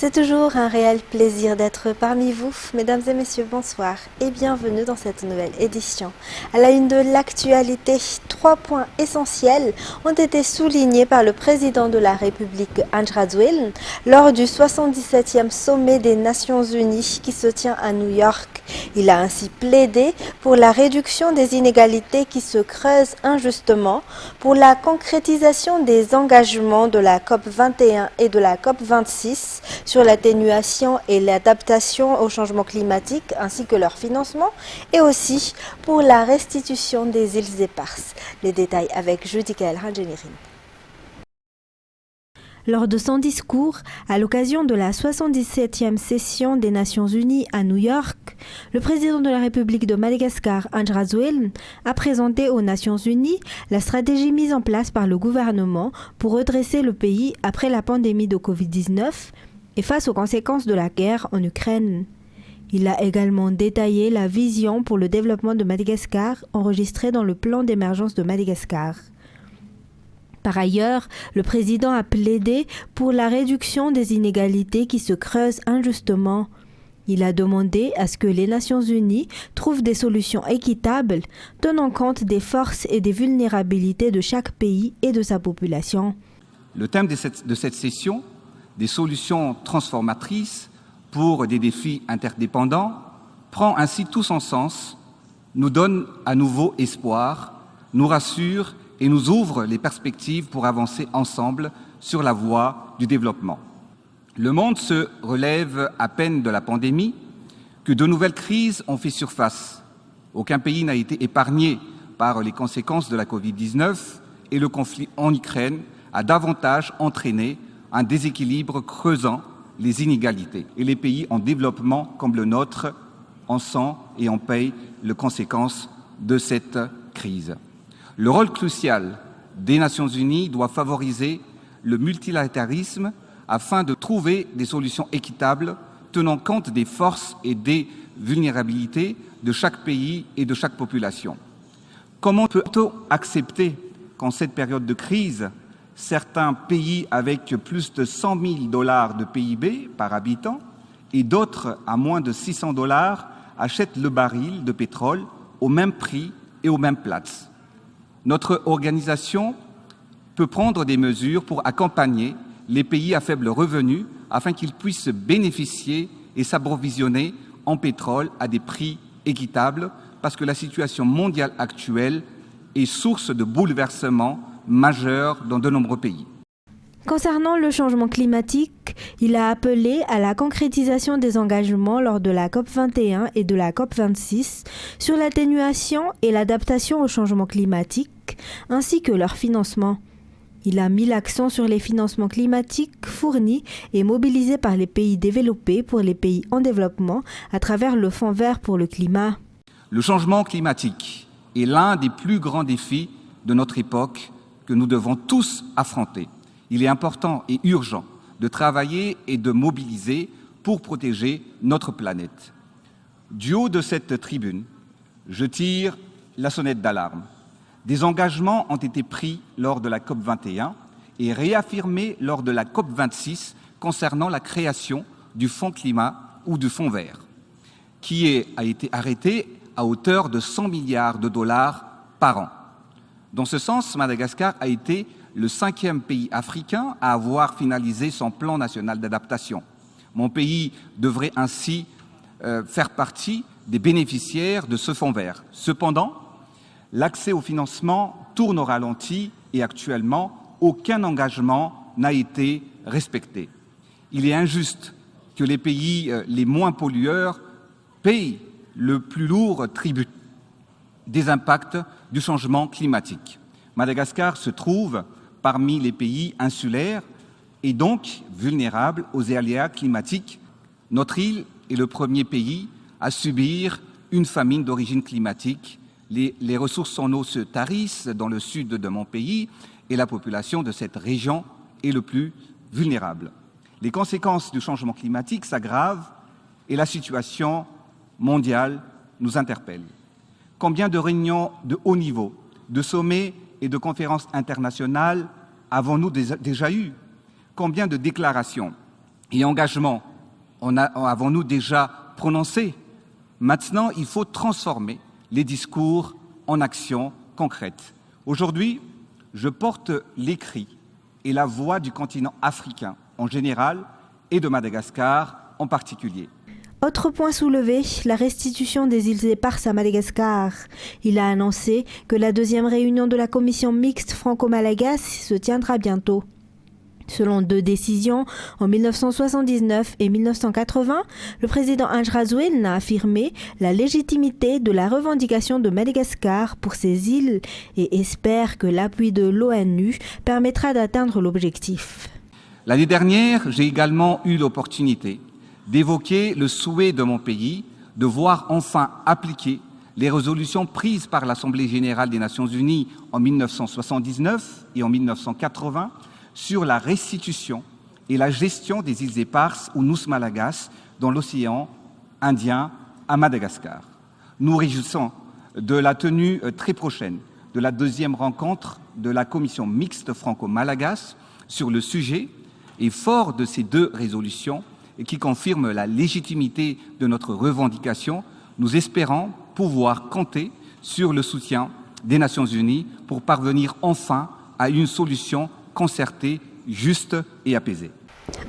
C'est toujours un réel plaisir d'être parmi vous. Mesdames et messieurs, bonsoir et bienvenue dans cette nouvelle édition. À la une de l'actualité, 3 points essentiels ont été soulignés par le président de la République, Andry Rajoelina, lors du 77e sommet des Nations Unies qui se tient à New York. Il a ainsi plaidé pour la réduction des inégalités qui se creusent injustement, pour la concrétisation des engagements de la COP 21 et de la COP 26 sur l'atténuation et l'adaptation au changement climatique ainsi que leur financement, et aussi pour la restitution des îles éparses. Les détails avec Judikael Ranjenirin. Lors de son discours, à l'occasion de la 77e session des Nations Unies à New York, le président de la République de Madagascar, Andry Rajoelina, a présenté aux Nations Unies la stratégie mise en place par le gouvernement pour redresser le pays après la pandémie de Covid-19 et face aux conséquences de la guerre en Ukraine. Il a également détaillé la vision pour le développement de Madagascar enregistrée dans le plan d'émergence de Madagascar. Par ailleurs, le président a plaidé pour la réduction des inégalités qui se creusent injustement. Il a demandé à ce que les Nations Unies trouvent des solutions équitables, tenant compte des forces et des vulnérabilités de chaque pays et de sa population. Le thème de cette session, des solutions transformatrices pour des défis interdépendants, prend ainsi tout son sens, nous donne à nouveau espoir, nous rassure et nous ouvre les perspectives pour avancer ensemble sur la voie du développement. Le monde se relève à peine de la pandémie que de nouvelles crises ont fait surface. Aucun pays n'a été épargné par les conséquences de la Covid-19 et le conflit en Ukraine a davantage entraîné un déséquilibre creusant les inégalités. Et les pays en développement comme le nôtre en sont et en payent les conséquences de cette crise. Le rôle crucial des Nations Unies doit favoriser le multilatéralisme afin de trouver des solutions équitables tenant compte des forces et des vulnérabilités de chaque pays et de chaque population. Comment peut-on accepter qu'en cette période de crise, certains pays avec plus de 100 000 $ de PIB par habitant et d'autres à moins de 600 $ achètent le baril de pétrole au même prix et aux mêmes places? Notre organisation peut prendre des mesures pour accompagner les pays à faible revenu afin qu'ils puissent bénéficier et s'approvisionner en pétrole à des prix équitables, parce que la situation mondiale actuelle est source de bouleversements majeurs dans de nombreux pays. Concernant le changement climatique, il a appelé à la concrétisation des engagements lors de la COP 21 et de la COP 26 sur l'atténuation et l'adaptation au changement climatique, ainsi que leur financement. Il a mis l'accent sur les financements climatiques fournis et mobilisés par les pays développés pour les pays en développement à travers le Fonds vert pour le climat. Le changement climatique est l'un des plus grands défis de notre époque que nous devons tous affronter. Il est important et urgent de travailler et de mobiliser pour protéger notre planète. Du haut de cette tribune, je tire la sonnette d'alarme. Des engagements ont été pris lors de la COP 21 et réaffirmés lors de la COP 26 concernant la création du Fonds climat ou du Fonds vert, qui a été arrêté à hauteur de 100 milliards de $ par an. Dans ce sens, Madagascar a été le 5e pays africain à avoir finalisé son plan national d'adaptation. Mon pays devrait ainsi faire partie des bénéficiaires de ce fonds vert. Cependant, l'accès au financement tourne au ralenti et actuellement, aucun engagement n'a été respecté. Il est injuste que les pays les moins pollueurs payent le plus lourd tribut des impacts du changement climatique. Madagascar se trouve parmi les pays insulaires et donc vulnérables aux aléas climatiques. Notre île est le premier pays à subir une famine d'origine climatique. Les ressources en eau se tarissent dans le sud de mon pays et la population de cette région est le plus vulnérable. Les conséquences du changement climatique s'aggravent et la situation mondiale nous interpelle. Combien de réunions de haut niveau, de sommets et de conférences internationales avons-nous déjà eues? Combien de déclarations et engagement avons-nous déjà prononcés. Maintenant, il faut transformer les discours en actions concrètes. Aujourd'hui, je porte les cris et la voix du continent africain en général et de Madagascar en particulier. Autre point soulevé, la restitution des îles éparses à Madagascar. Il a annoncé que la deuxième réunion de la commission mixte franco-malagasy se tiendra bientôt. Selon 2 décisions, en 1979 et 1980, le président Andjradjoelina a affirmé la légitimité de la revendication de Madagascar pour ces îles et espère que l'appui de l'ONU permettra d'atteindre l'objectif. L'année dernière, j'ai également eu l'opportunité d'évoquer le souhait de mon pays de voir enfin appliquer les résolutions prises par l'Assemblée générale des Nations unies en 1979 et en 1980 sur la restitution et la gestion des îles éparses ou Nus-Malagas dans l'océan Indien à Madagascar. Nous réjouissons de la tenue très prochaine de la deuxième rencontre de la commission mixte franco-malagasy sur le sujet et fort de ces 2 résolutions qui confirment la légitimité de notre revendication, nous espérons pouvoir compter sur le soutien des Nations unies pour parvenir enfin à une solution concertée, juste et apaisée.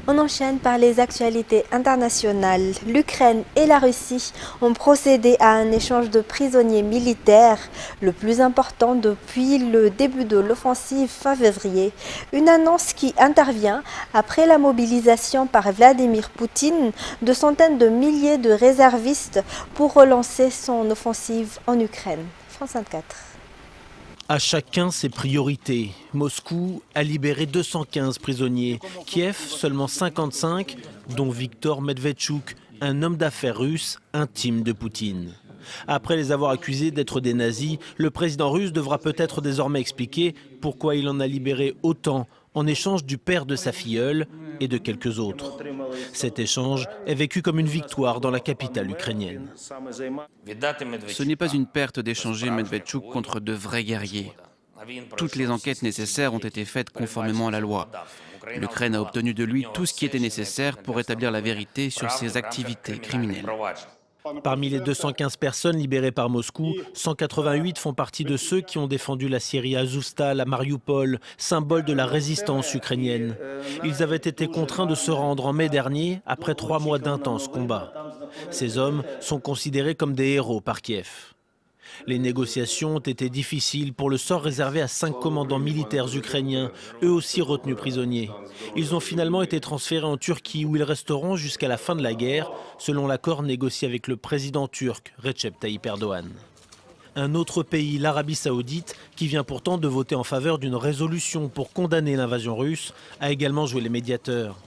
On enchaîne par les actualités internationales. L'Ukraine et la Russie ont procédé à un échange de prisonniers militaires, le plus important depuis le début de l'offensive fin février. Une annonce qui intervient après la mobilisation par Vladimir Poutine de centaines de milliers de réservistes pour relancer son offensive en Ukraine. France 24. À chacun ses priorités. Moscou a libéré 215 prisonniers. Kiev, seulement 55, dont Viktor Medvedchuk, un homme d'affaires russe intime de Poutine. Après les avoir accusés d'être des nazis, le président russe devra peut-être désormais expliquer pourquoi il en a libéré autant en échange du père de sa filleule et de quelques autres. Cet échange est vécu comme une victoire dans la capitale ukrainienne. Ce n'est pas une perte d'échanger Medvedchuk contre de vrais guerriers. Toutes les enquêtes nécessaires ont été faites conformément à la loi. L'Ukraine a obtenu de lui tout ce qui était nécessaire pour établir la vérité sur ses activités criminelles. Parmi les 215 personnes libérées par Moscou, 188 font partie de ceux qui ont défendu la Syrie Azovstal à Mariupol, symbole de la résistance ukrainienne. Ils avaient été contraints de se rendre en mai dernier après 3 mois d'intenses combats. Ces hommes sont considérés comme des héros par Kiev. Les négociations ont été difficiles pour le sort réservé à 5 commandants militaires ukrainiens, eux aussi retenus prisonniers. Ils ont finalement été transférés en Turquie où ils resteront jusqu'à la fin de la guerre, selon l'accord négocié avec le président turc Recep Tayyip Erdogan. Un autre pays, l'Arabie Saoudite, qui vient pourtant de voter en faveur d'une résolution pour condamner l'invasion russe, a également joué les médiateurs.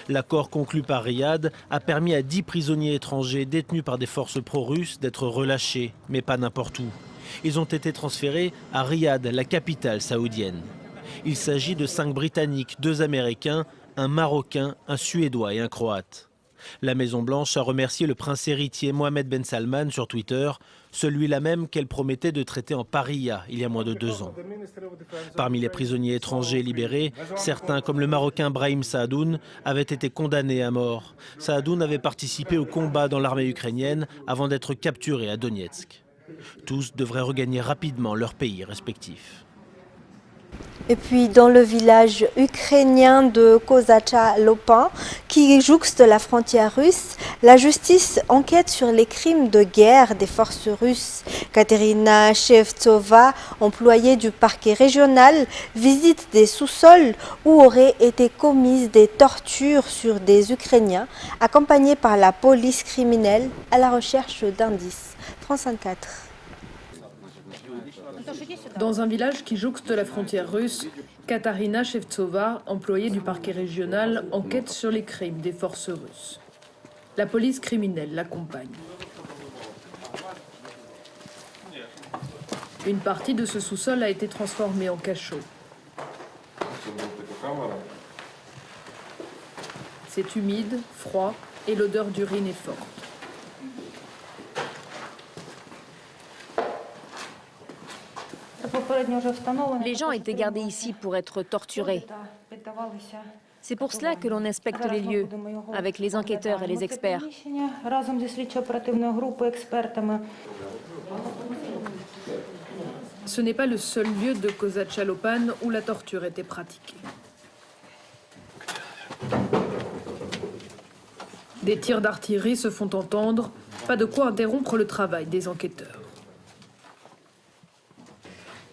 L'accord conclu par Riyad a permis à 10 prisonniers étrangers détenus par des forces pro-russes d'être relâchés, mais pas n'importe où. Ils ont été transférés à Riyad, la capitale saoudienne. Il s'agit de 5 Britanniques, 2 Américains, un Marocain, un Suédois et un Croate. La Maison-Blanche a remercié le prince héritier Mohammed Ben Salman sur Twitter, celui-là même qu'elle promettait de traiter en paria il y a moins de 2 ans. Parmi les prisonniers étrangers libérés, certains, comme le Marocain Brahim Saadoun, avaient été condamnés à mort. Saadoun avait participé au combat dans l'armée ukrainienne avant d'être capturé à Donetsk. Tous devraient regagner rapidement leur pays respectif. Et puis dans le village ukrainien de Kozacha-Lopin, qui jouxte la frontière russe, la justice enquête sur les crimes de guerre des forces russes. Katerina Shevtsova, employée du parquet régional, visite des sous-sols où auraient été commises des tortures sur des Ukrainiens, accompagnée par la police criminelle à la recherche d'indices. France 24. Dans un village qui jouxte la frontière russe, Katarina Shevtsova, employée du parquet régional, enquête sur les crimes des forces russes. La police criminelle l'accompagne. Une partie de ce sous-sol a été transformée en cachot. C'est humide, froid et l'odeur d'urine est forte. Les gens étaient gardés ici pour être torturés. C'est pour cela que l'on inspecte les lieux, avec les enquêteurs et les experts. Ce n'est pas le seul lieu de Kozachalopan où la torture était pratiquée. Des tirs d'artillerie se font entendre, pas de quoi interrompre le travail des enquêteurs.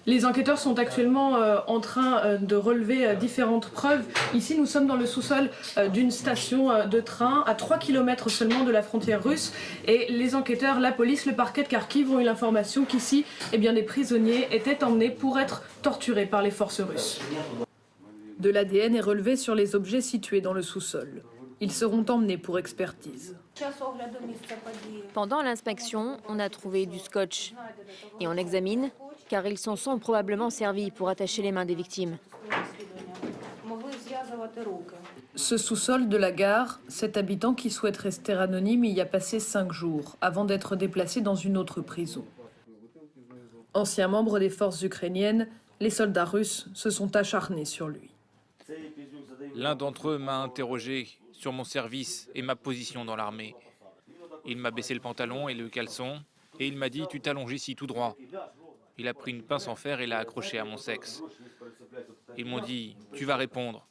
Les enquêteurs sont actuellement en train de relever différentes preuves. Ici, nous sommes dans le sous-sol d'une station de train à 3 km seulement de la frontière russe. Et les enquêteurs, la police, le parquet de Kharkiv ont eu l'information qu'ici, des prisonniers étaient emmenés pour être torturés par les forces russes. De l'ADN est relevé sur les objets situés dans le sous-sol. Ils seront emmenés pour expertise. Pendant l'inspection, on a trouvé du scotch. Et on examine, car ils s'en sont probablement servis pour attacher les mains des victimes. Ce sous-sol de la gare, cet habitant qui souhaite rester anonyme y a passé 5 jours, avant d'être déplacé dans une autre prison. Ancien membre des forces ukrainiennes, les soldats russes se sont acharnés sur lui. L'un d'entre eux m'a interrogé sur mon service et ma position dans l'armée. Il m'a baissé le pantalon et le caleçon, et il m'a dit « Tu t'allonges ici tout droit ». Il a pris une pince en fer et l'a accrochée à mon sexe. Ils m'ont dit « Tu vas répondre ».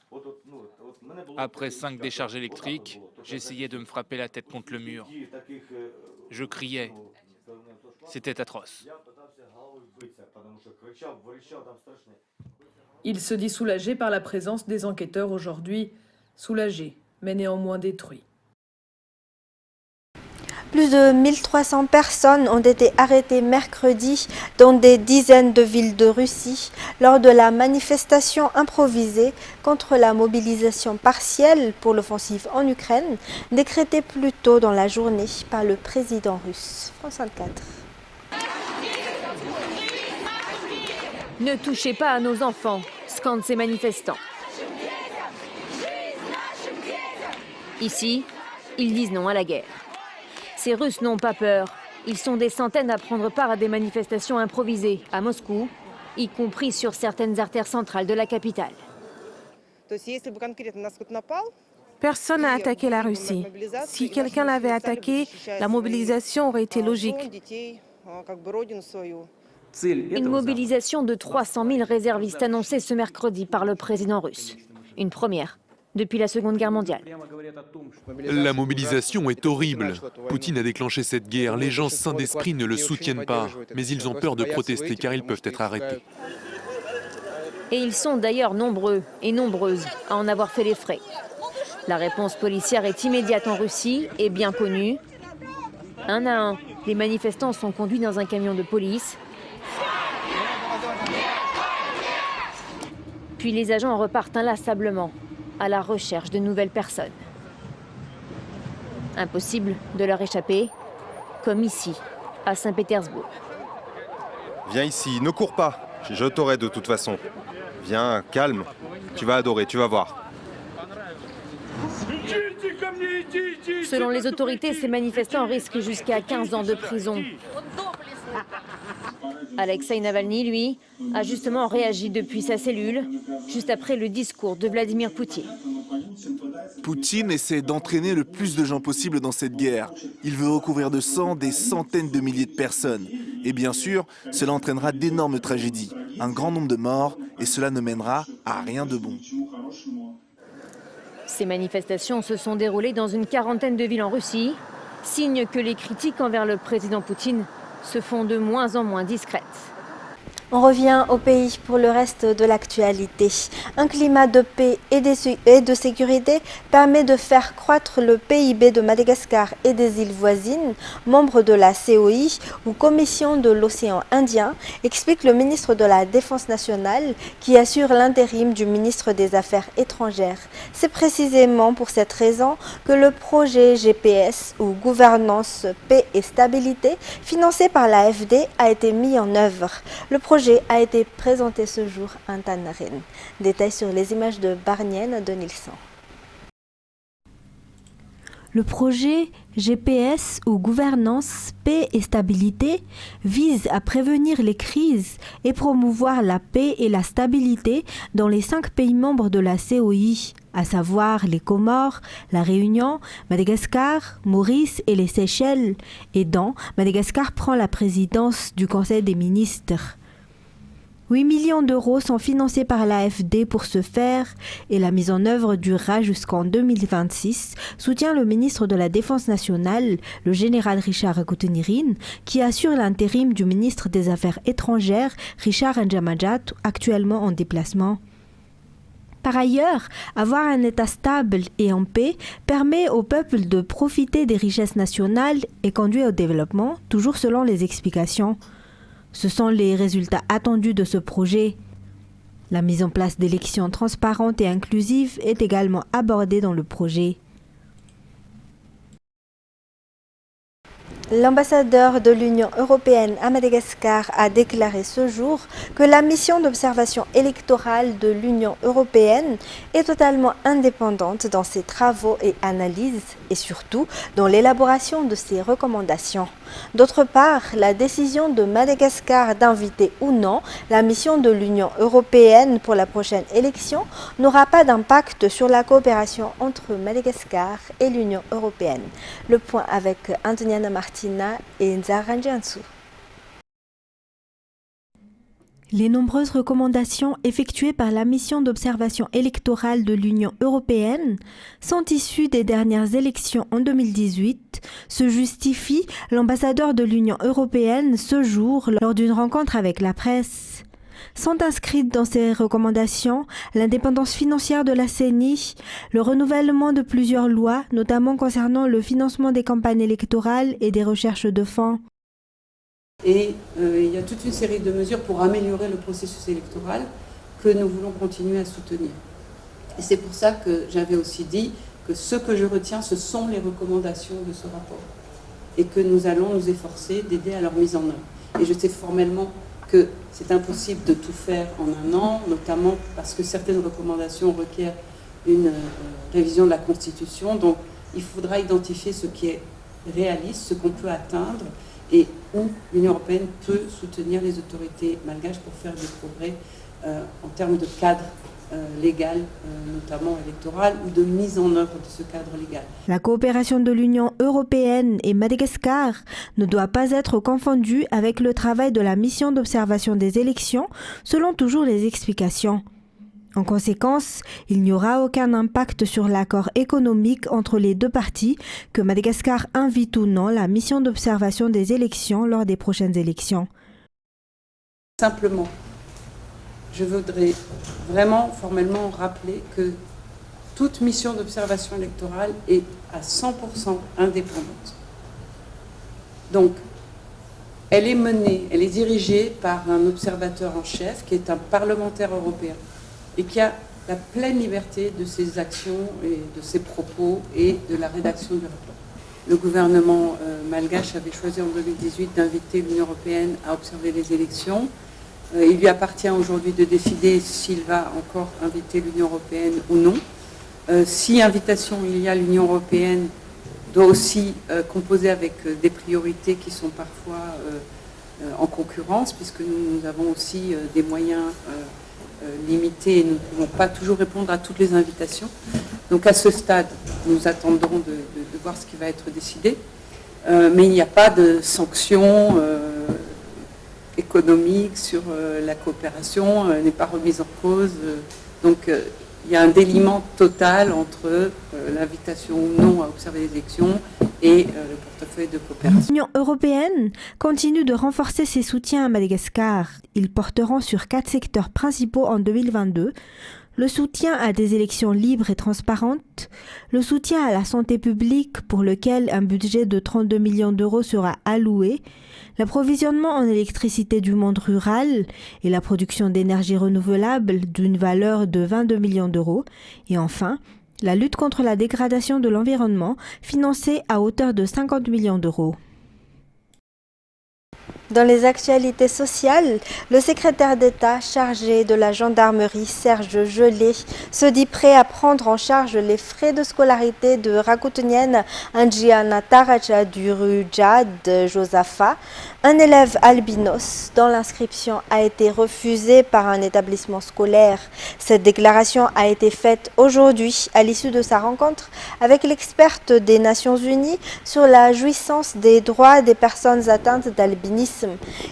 Après 5 décharges électriques, j'essayais de me frapper la tête contre le mur. Je criais. C'était atroce. Il se dit soulagé par la présence des enquêteurs aujourd'hui. Soulagé, mais néanmoins détruit. Plus de 1300 personnes ont été arrêtées mercredi dans des dizaines de villes de Russie lors de la manifestation improvisée contre la mobilisation partielle pour l'offensive en Ukraine, décrétée plus tôt dans la journée par le président russe. France 24. Ne touchez pas à nos enfants, scandent ces manifestants. Ici, ils disent non à la guerre. Ces Russes n'ont pas peur. Ils sont des centaines à prendre part à des manifestations improvisées à Moscou, y compris sur certaines artères centrales de la capitale. Personne n'a attaqué la Russie. Si quelqu'un l'avait attaqué, la mobilisation aurait été logique. Une mobilisation de 300 000 réservistes annoncée ce mercredi par le président russe. Une première depuis la Seconde Guerre mondiale. La mobilisation est horrible. Poutine a déclenché cette guerre. Les gens sains d'esprit ne le soutiennent pas. Mais ils ont peur de protester car ils peuvent être arrêtés. Et ils sont d'ailleurs nombreux et nombreuses à en avoir fait les frais. La réponse policière est immédiate en Russie et bien connue. Un à un, les manifestants sont conduits dans un camion de police. Puis les agents repartent inlassablement à la recherche de nouvelles personnes. Impossible de leur échapper, comme ici, à Saint-Pétersbourg. Viens ici, ne cours pas, je t'aurai de toute façon. Viens, calme, tu vas adorer, tu vas voir. Selon les autorités, ces manifestants risquent jusqu'à 15 ans de prison. Alexeï Navalny, lui, a justement réagi depuis sa cellule, juste après le discours de Vladimir Poutine. Poutine essaie d'entraîner le plus de gens possible dans cette guerre. Il veut recouvrir de sang des centaines de milliers de personnes. Et bien sûr, cela entraînera d'énormes tragédies, un grand nombre de morts, et cela ne mènera à rien de bon. Ces manifestations se sont déroulées dans une quarantaine de villes en Russie, signe que les critiques envers le président Poutine se font de moins en moins discrètes. On revient au pays pour le reste de l'actualité. Un climat de paix et de sécurité permet de faire croître le PIB de Madagascar et des îles voisines, membres de la COI ou Commission de l'océan Indien, explique le ministre de la Défense nationale qui assure l'intérim du ministre des Affaires étrangères. C'est précisément pour cette raison que le projet GPS ou Gouvernance, Paix et Stabilité, financé par l'AFD, a été mis en œuvre. Le projet a été présenté ce jour à Tanarine. Détails sur les images de Barnienne de Nilsson. Le projet GPS ou gouvernance, paix et stabilité vise à prévenir les crises et promouvoir la paix et la stabilité dans les 5 pays membres de la COI, à savoir les Comores, la Réunion, Madagascar, Maurice et les Seychelles, et dont Madagascar prend la présidence du Conseil des ministres. 8 millions d'euros sont financés par l'AFD pour ce faire et la mise en œuvre durera jusqu'en 2026, soutient le ministre de la Défense nationale, le général Richard Kotonirin, qui assure l'intérim du ministre des Affaires étrangères, Richard Ndjamajat, actuellement en déplacement. Par ailleurs, avoir un État stable et en paix permet au peuple de profiter des richesses nationales et conduit au développement, toujours selon les explications. Ce sont les résultats attendus de ce projet. La mise en place d'élections transparentes et inclusives est également abordée dans le projet. L'ambassadeur de l'Union européenne à Madagascar a déclaré ce jour que la mission d'observation électorale de l'Union européenne est totalement indépendante dans ses travaux et analyses et surtout dans l'élaboration de ses recommandations. D'autre part, la décision de Madagascar d'inviter ou non la mission de l'Union européenne pour la prochaine élection n'aura pas d'impact sur la coopération entre Madagascar et l'Union européenne. Le point avec Antoniana Martina et Nzara Jansu. Les nombreuses recommandations effectuées par la mission d'observation électorale de l'Union européenne sont issues des dernières élections en 2018, se justifie l'ambassadeur de l'Union européenne ce jour lors d'une rencontre avec la presse. Sont inscrites dans ces recommandations l'indépendance financière de la CENI, le renouvellement de plusieurs lois, notamment concernant le financement des campagnes électorales et des recherches de fonds. Et il y a toute une série de mesures pour améliorer le processus électoral que nous voulons continuer à soutenir. Et c'est pour ça que j'avais aussi dit que ce que je retiens, ce sont les recommandations de ce rapport. Et que nous allons nous efforcer d'aider à leur mise en œuvre. Et je sais formellement que c'est impossible de tout faire en un an, notamment parce que certaines recommandations requièrent une révision de la Constitution. Donc il faudra identifier ce qui est réaliste, ce qu'on peut atteindre, et où l'Union européenne peut soutenir les autorités malgaches pour faire des progrès en termes de cadre légal, notamment électoral, ou de mise en œuvre de ce cadre légal. La coopération de l'Union européenne et Madagascar ne doit pas être confondue avec le travail de la mission d'observation des élections, selon toujours les explications. En conséquence, il n'y aura aucun impact sur l'accord économique entre les deux parties, que Madagascar invite ou non la mission d'observation des élections lors des prochaines élections. Simplement, je voudrais vraiment formellement rappeler que toute mission d'observation électorale est à 100% indépendante. Donc, elle est menée, elle est dirigée par un observateur en chef qui est un parlementaire européen et qui a la pleine liberté de ses actions et de ses propos et de la rédaction du rapport. Le gouvernement malgache avait choisi en 2018 d'inviter l'Union européenne à observer les élections. Il lui appartient aujourd'hui de décider s'il va encore inviter l'Union européenne ou non. Si invitation il y a, l'Union européenne doit aussi composer avec des priorités qui sont parfois en concurrence, puisque nous avons aussi des moyens limités et nous ne pouvons pas toujours répondre à toutes les invitations. Donc à ce stade, nous attendrons de voir ce qui va être décidé. Mais il n'y a pas de sanctions économiques sur la coopération, n'est pas remise en cause. Donc il y a un déliement total entre l'invitation ou non à observer les élections et le portefeuille de coopération. L'Union européenne continue de renforcer ses soutiens à Madagascar. Ils porteront sur 4 secteurs principaux en 2022. Le soutien à des élections libres et transparentes, le soutien à la santé publique pour lequel un budget de 32 millions d'euros sera alloué, l'approvisionnement en électricité du monde rural et la production d'énergie renouvelable d'une valeur de 22 millions d'euros, et enfin, la lutte contre la dégradation de l'environnement financée à hauteur de 50 millions d'euros. Dans les actualités sociales, le secrétaire d'État chargé de la gendarmerie, Serge Gelé, se dit prêt à prendre en charge les frais de scolarité de Rakutnienne Anjiana Taraja du Rujad Josapha, un élève albinos dont l'inscription a été refusée par un établissement scolaire. Cette déclaration a été faite aujourd'hui à l'issue de sa rencontre avec l'experte des Nations Unies sur la jouissance des droits des personnes atteintes d'albinisme.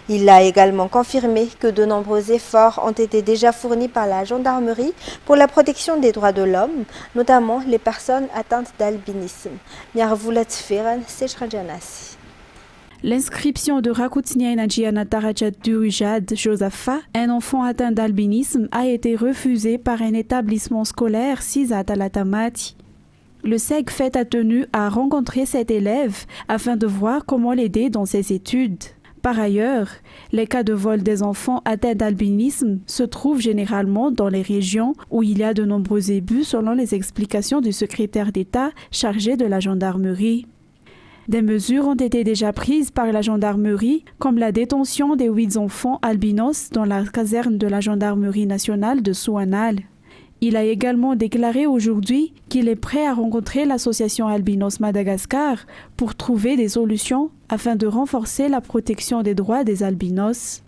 Il a également confirmé que de nombreux efforts ont été déjà fournis par la gendarmerie pour la protection des droits de l'homme, notamment les personnes atteintes d'albinisme. L'inscription de Rakutnienne Anjiana Taraja Durujad Josapha, un enfant atteint d'albinisme, a été refusée par un établissement scolaire Sizat Alatamati. Le SEG fait tenu à rencontrer cet élève afin de voir comment l'aider dans ses études. Par ailleurs, les cas de vol des enfants atteints d'albinisme se trouvent généralement dans les régions où il y a de nombreux abus selon les explications du secrétaire d'État chargé de la gendarmerie. Des mesures ont été déjà prises par la gendarmerie, comme la détention des 8 enfants albinos dans la caserne de la gendarmerie nationale de Souanal. Il a également déclaré aujourd'hui qu'il est prêt à rencontrer l'association Albinos Madagascar pour trouver des solutions afin de renforcer la protection des droits des albinos.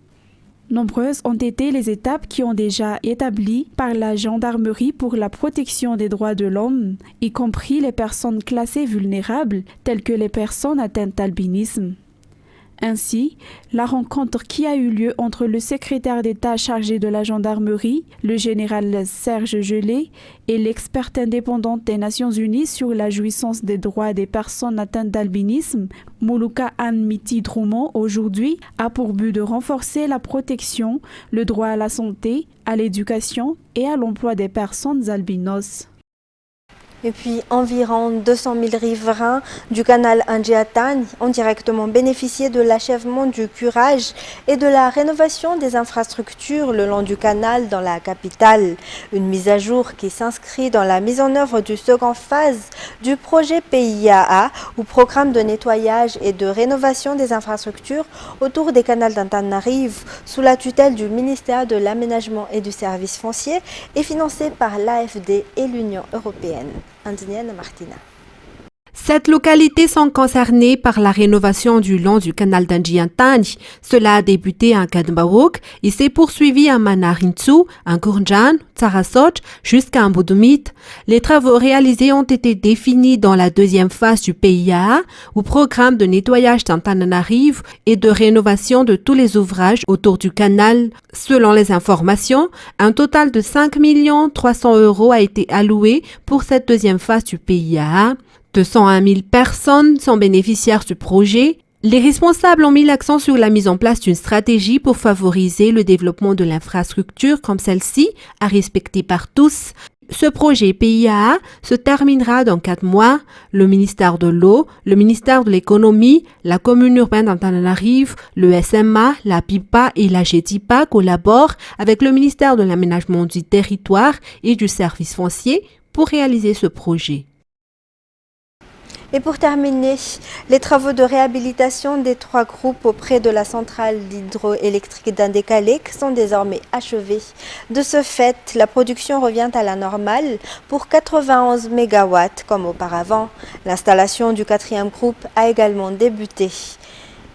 Nombreuses ont été les étapes qui ont déjà établies par la gendarmerie pour la protection des droits de l'homme, y compris les personnes classées vulnérables, telles que les personnes atteintes d'albinisme. Ainsi, la rencontre qui a eu lieu entre le secrétaire d'État chargé de la gendarmerie, le général Serge Gelé, et l'experte indépendante des Nations Unies sur la jouissance des droits des personnes atteintes d'albinisme, Moluka Anne-Miti Drummond, aujourd'hui, a pour but de renforcer la protection, le droit à la santé, à l'éducation et à l'emploi des personnes albinos. Et puis, environ 200 000 riverains du canal Anjiatan ont directement bénéficié de l'achèvement du curage et de la rénovation des infrastructures le long du canal dans la capitale. Une mise à jour qui s'inscrit dans la mise en œuvre du second phase du projet PIAA, ou Programme de nettoyage et de rénovation des infrastructures autour des canals d'Antananarive, sous la tutelle du ministère de l'Aménagement et du Service foncier et financé par l'AFD et l'Union européenne. Andinienne Martina. 7 localités sont concernées par la rénovation du long du canal d'Anjiatan. Cela a débuté à Kadmbawok et s'est poursuivi à Manarintsu, à Gourjan, Tsarasot, jusqu'à Mboudoumit. Les travaux réalisés ont été définis dans la deuxième phase du PIAA, ou programme de nettoyage d'Antananarive et de rénovation de tous les ouvrages autour du canal. Selon les informations, un total de 5 300 000 € a été alloué pour cette deuxième phase du PIAA. 201 000 personnes sont bénéficiaires du projet. Les responsables ont mis l'accent sur la mise en place d'une stratégie pour favoriser le développement de l'infrastructure comme celle-ci, à respecter par tous. Ce projet PIAA se terminera dans 4 mois. Le ministère de l'Eau, le ministère de l'Économie, la commune urbaine d'Antananarive, le SMA, la PIPA et la GETIPA collaborent avec le ministère de l'Aménagement du Territoire et du Service foncier pour réaliser ce projet. Et pour terminer, les travaux de réhabilitation des 3 groupes auprès de la centrale hydroélectrique d'Andekalek sont désormais achevés. De ce fait, la production revient à la normale pour 91 MW comme auparavant. L'installation du 4e groupe a également débuté.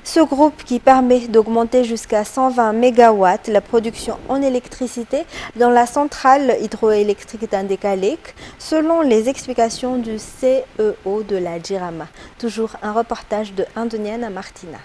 Ce groupe qui permet d'augmenter jusqu'à 120 MW la production en électricité dans la centrale hydroélectrique d'Andekalek, selon les explications du CEO de la Jirama. Toujours un reportage de Andoniana Martina.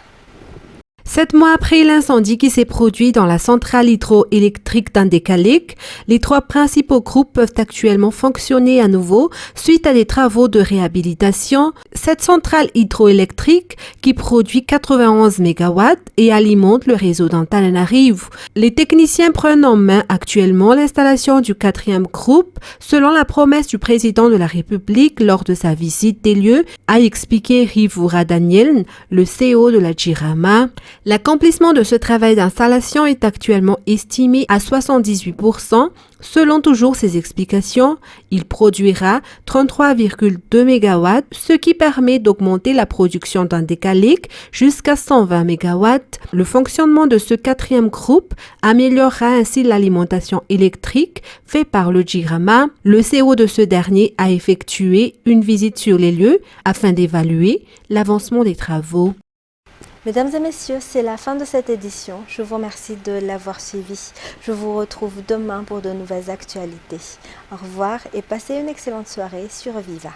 7 mois après l'incendie qui s'est produit dans la centrale hydroélectrique d'Andekalek, les 3 principaux groupes peuvent actuellement fonctionner à nouveau suite à des travaux de réhabilitation. Cette centrale hydroélectrique, qui produit 91 MW et alimente le réseau d'Antananarive. Les techniciens prennent en main actuellement l'installation du 4e groupe, selon la promesse du président de la République lors de sa visite des lieux, a expliqué Rivura Daniel, le CEO de la Jirama. L'accomplissement de ce travail d'installation est actuellement estimé à 78%. Selon toujours ses explications, il produira 33,2 MW, ce qui permet d'augmenter la production d'un décalique jusqu'à 120 MW. Le fonctionnement de ce quatrième groupe améliorera ainsi l'alimentation électrique faite par le Jirama. Le CEO de ce dernier a effectué une visite sur les lieux afin d'évaluer l'avancement des travaux. Mesdames et messieurs, c'est la fin de cette édition. Je vous remercie de l'avoir suivi. Je vous retrouve demain pour de nouvelles actualités. Au revoir et passez une excellente soirée sur Viva.